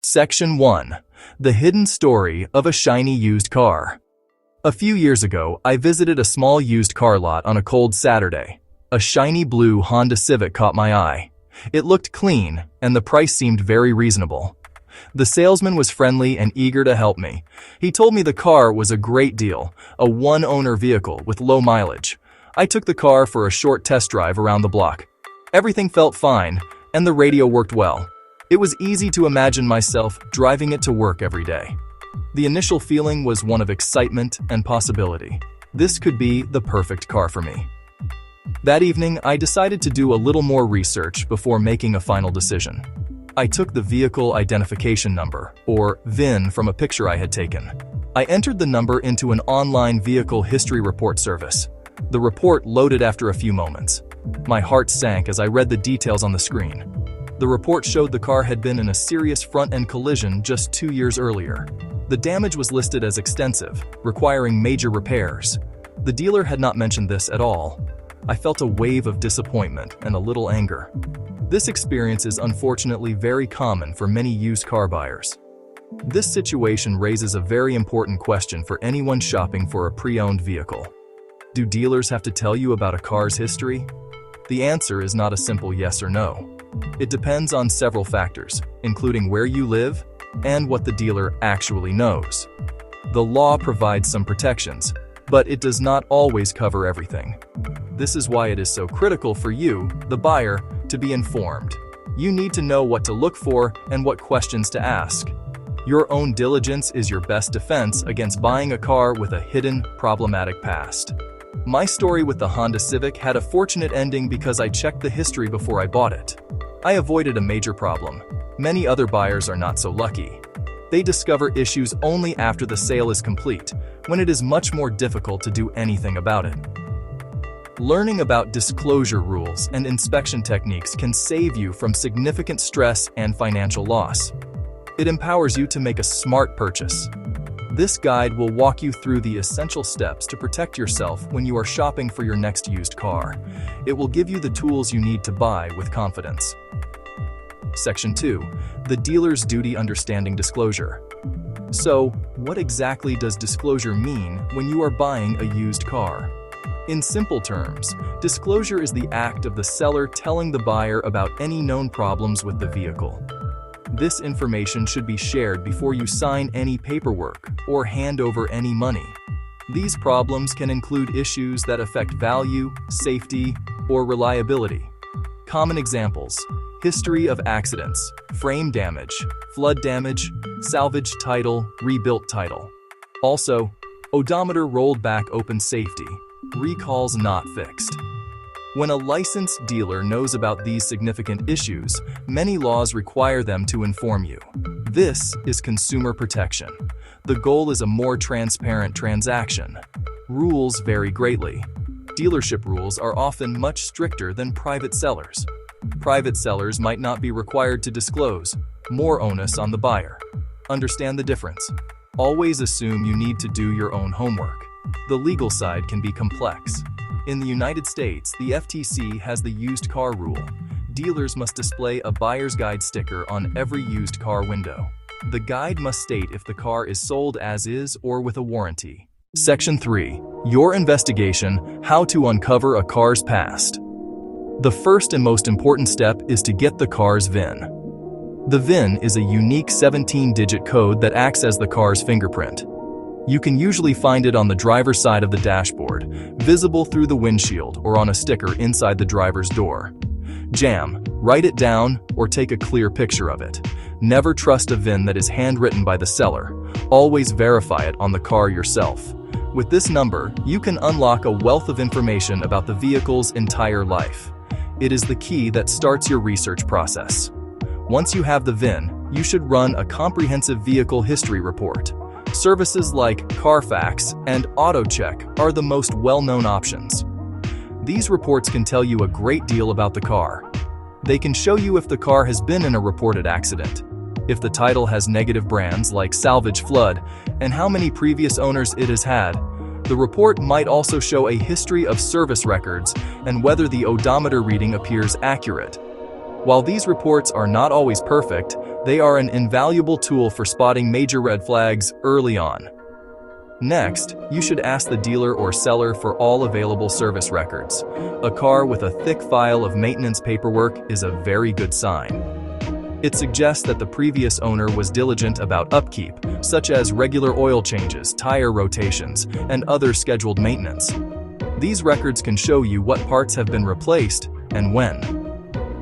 Section 1. The hidden story of a shiny used car. A few years ago, I visited a small used car lot on a cold Saturday. A shiny blue Honda Civic caught my eye. It looked clean, and the price seemed very reasonable. The salesman was friendly and eager to help me. He told me the car was a great deal, a one-owner vehicle with low mileage. I took the car for a short test drive around the block. Everything felt fine, and the radio worked well. It was easy to imagine myself driving it to work every day. The initial feeling was one of excitement and possibility. This could be the perfect car for me. That evening, I decided to do a little more research before making a final decision. I took the vehicle identification number, or VIN, from a picture I had taken. I entered the number into an online vehicle history report service. The report loaded after a few moments. My heart sank as I read the details on the screen. The report showed the car had been in a serious front-end collision just 2 years earlier. The damage was listed as extensive, requiring major repairs. The dealer had not mentioned this at all. I felt a wave of disappointment and a little anger. This experience is unfortunately very common for many used car buyers. This situation raises a very important question for anyone shopping for a pre-owned vehicle. Do dealers have to tell you about a car's history? The answer is not a simple yes or no. It depends on several factors, including where you live and what the dealer actually knows. The law provides some protections, but it does not always cover everything. This is why it is so critical for you, the buyer, to be informed. You need to know what to look for and what questions to ask. Your own diligence is your best defense against buying a car with a hidden, problematic past. My story with the Honda Civic had a fortunate ending because I checked the history before I bought it. I avoided a major problem. Many other buyers are not so lucky. They discover issues only after the sale is complete, when it is much more difficult to do anything about it. Learning about disclosure rules and inspection techniques can save you from significant stress and financial loss. It empowers you to make a smart purchase. This guide will walk you through the essential steps to protect yourself when you are shopping for your next used car. It will give you the tools you need to buy with confidence. Section 2. The dealer's duty understanding disclosure. So, what exactly does disclosure mean when you are buying a used car? In simple terms, disclosure is the act of the seller telling the buyer about any known problems with the vehicle. This information should be shared before you sign any paperwork or hand over any money. These problems can include issues that affect value, safety, or reliability. Common examples: history of accidents, frame damage, flood damage, salvage title, rebuilt title. Also, odometer rolled back open safety, recalls not fixed. When a licensed dealer knows about these significant issues, many laws require them to inform you. This is consumer protection. The goal is a more transparent transaction. Rules vary greatly. Dealership rules are often much stricter than private sellers. Private sellers might not be required to disclose, more onus on the buyer. Understand the difference. Always assume you need to do your own homework. The legal side can be complex. In the United States, the FTC has the used car rule. Dealers must display a buyer's guide sticker on every used car window. The guide must state if the car is sold as is or with a warranty. Section 3. Your investigation: how to uncover a car's past. The first and most important step is to get the car's VIN. The VIN is a unique 17-digit code that acts as the car's fingerprint. You can usually find it on the driver's side of the dashboard, visible through the windshield, or on a sticker inside the driver's door. Write it down or take a clear picture of it. Never trust a VIN that is handwritten by the seller. Always verify it on the car yourself. With this number, you can unlock a wealth of information about the vehicle's entire life. It is the key that starts your research process. Once you have the VIN, you should run a comprehensive vehicle history report. Services like Carfax and AutoCheck are the most well-known options. These reports can tell you a great deal about the car. They can show you if the car has been in a reported accident, if the title has negative brands like salvage, flood, and how many previous owners it has had. The report might also show a history of service records and whether the odometer reading appears accurate. While these reports are not always perfect, They are an invaluable tool for spotting major red flags early on. Next, you should ask the dealer or seller for all available service records. A car with a thick file of maintenance paperwork is a very good sign. It suggests that the previous owner was diligent about upkeep, such as regular oil changes, tire rotations, and other scheduled maintenance. These records can show you what parts have been replaced and when.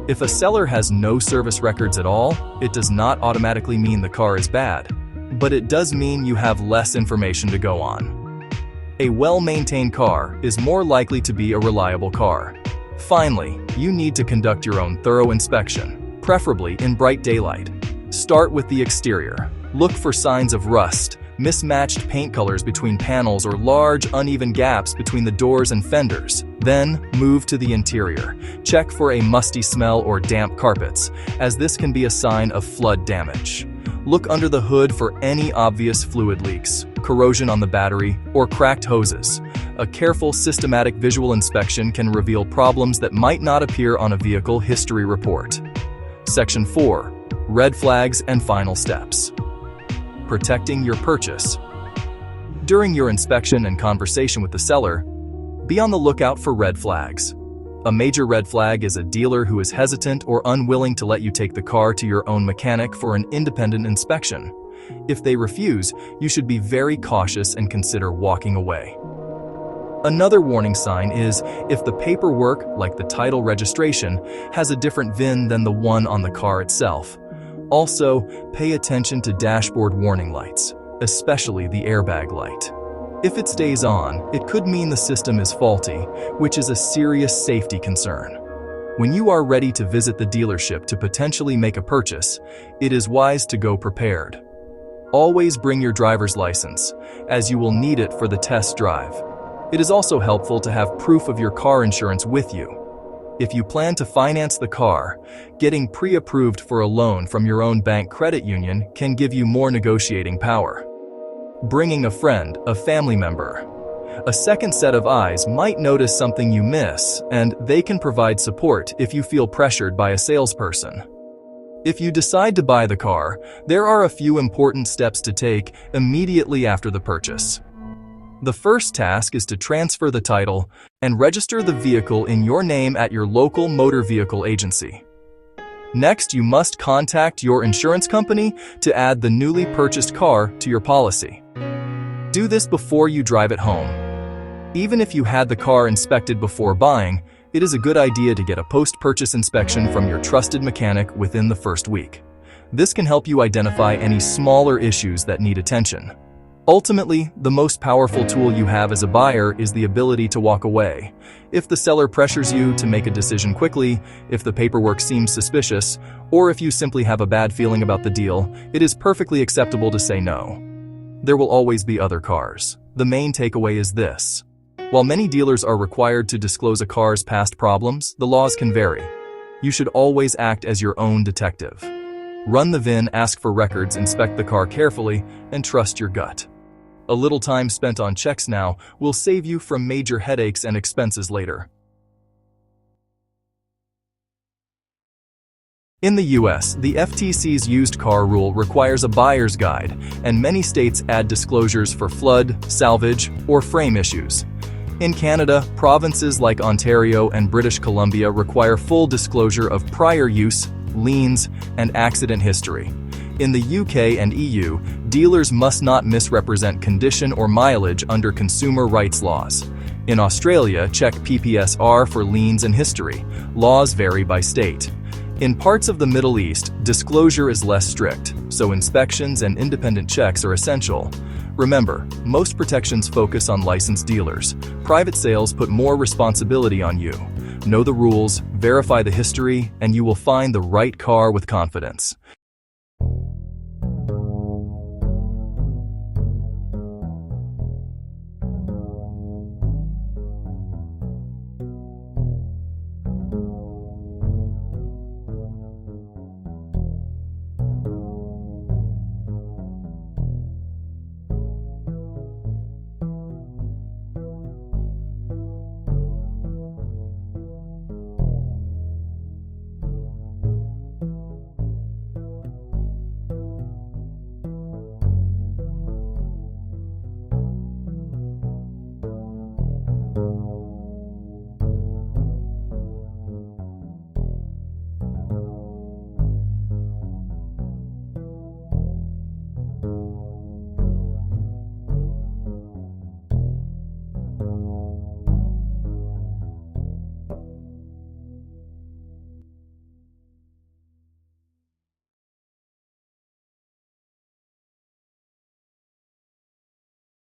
If a seller has no service records at all, it does not automatically mean the car is bad, but it does mean you have less information to go on. A well-maintained car is more likely to be a reliable car. Finally, you need to conduct your own thorough inspection, preferably in bright daylight. Start with the exterior. Look for signs of rust, mismatched paint colors between panels, or large, uneven gaps between the doors and fenders. Then, move to the interior. Check for a musty smell or damp carpets, as this can be a sign of flood damage. Look under the hood for any obvious fluid leaks, corrosion on the battery, or cracked hoses. A careful, systematic visual inspection can reveal problems that might not appear on a vehicle history report. Section 4. Red flags and final steps. Protecting your purchase. During your inspection and conversation with the seller, be on the lookout for red flags. A major red flag is a dealer who is hesitant or unwilling to let you take the car to your own mechanic for an independent inspection. If they refuse, you should be very cautious and consider walking away. Another warning sign is if the paperwork, like the title registration, has a different VIN than the one on the car itself. Also, pay attention to dashboard warning lights, especially the airbag light. If it stays on, it could mean the system is faulty, which is a serious safety concern. When you are ready to visit the dealership to potentially make a purchase, it is wise to go prepared. Always bring your driver's license, as you will need it for the test drive. It is also helpful to have proof of your car insurance with you. If you plan to finance the car, getting pre-approved for a loan from your own bank credit union can give you more negotiating power. Bringing a friend, a family member. A second set of eyes might notice something you miss, and they can provide support if you feel pressured by a salesperson. If you decide to buy the car, there are a few important steps to take immediately after the purchase. The first task is to transfer the title and register the vehicle in your name at your local motor vehicle agency. Next, you must contact your insurance company to add the newly purchased car to your policy. Do this before you drive it home. Even if you had the car inspected before buying, it is a good idea to get a post-purchase inspection from your trusted mechanic within the first week. This can help you identify any smaller issues that need attention. Ultimately, the most powerful tool you have as a buyer is the ability to walk away. If the seller pressures you to make a decision quickly, if the paperwork seems suspicious, or if you simply have a bad feeling about the deal, it is perfectly acceptable to say no. There will always be other cars. The main takeaway is this. While many dealers are required to disclose a car's past problems, the laws can vary. You should always act as your own detective. Run the VIN, ask for records, inspect the car carefully, and trust your gut. A little time spent on checks now will save you from major headaches and expenses later. In the US, the FTC's used car rule requires a buyer's guide, and many states add disclosures for flood, salvage, or frame issues. In Canada, provinces like Ontario and British Columbia require full disclosure of prior use, liens, and accident history. In the UK and EU, dealers must not misrepresent condition or mileage under consumer rights laws. In Australia, check PPSR for liens and history. Laws vary by state. In parts of the Middle East, disclosure is less strict, so inspections and independent checks are essential. Remember, most protections focus on licensed dealers. Private sales put more responsibility on you. Know the rules, verify the history, and you will find the right car with confidence.